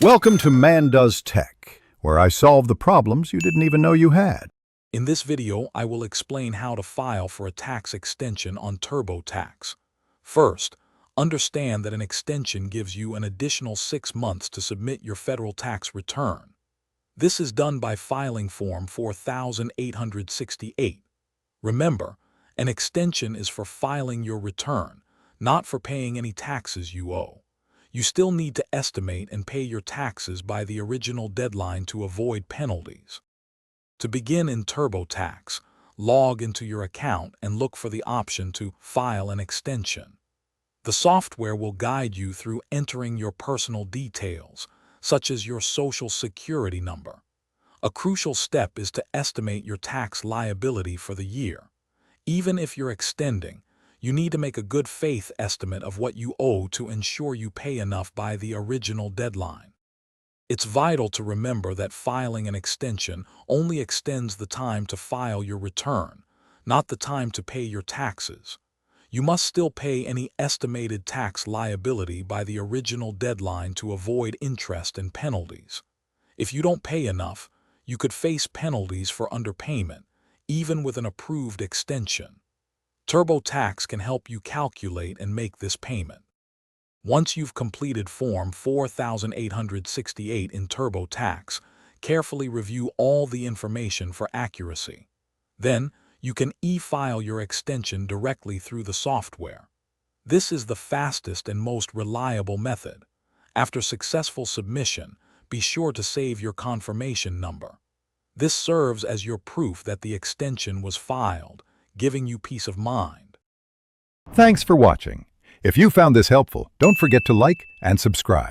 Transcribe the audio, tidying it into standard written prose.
Welcome to Man Does Tech, where I solve the problems you didn't even know you had. In this video, I will explain how to file for a tax extension on TurboTax. First, understand that an extension gives you an additional 6 months to submit your federal tax return. This is done by filing Form 4868. Remember, an extension is for filing your return, not for paying any taxes you owe. You still need to estimate and pay your taxes by the original deadline to avoid penalties. To begin in TurboTax, log into your account and look for the option to file an extension. The software will guide you through entering your personal details, such as your Social Security number. A crucial step is to estimate your tax liability for the year. Even if you're extending, you need to make a good faith estimate of what you owe to ensure you pay enough by the original deadline. It's vital to remember that filing an extension only extends the time to file your return, not the time to pay your taxes. You must still pay any estimated tax liability by the original deadline to avoid interest and penalties. If you don't pay enough, you could face penalties for underpayment, even with an approved extension. TurboTax can help you calculate and make this payment. Once you've completed Form 4868 in TurboTax, carefully review all the information for accuracy. Then, you can e-file your extension directly through the software. This is the fastest and most reliable method. After successful submission, be sure to save your confirmation number. This serves as your proof that the extension was filed, giving you peace of mind. Thanks for watching. If you found this helpful, don't forget to like and subscribe.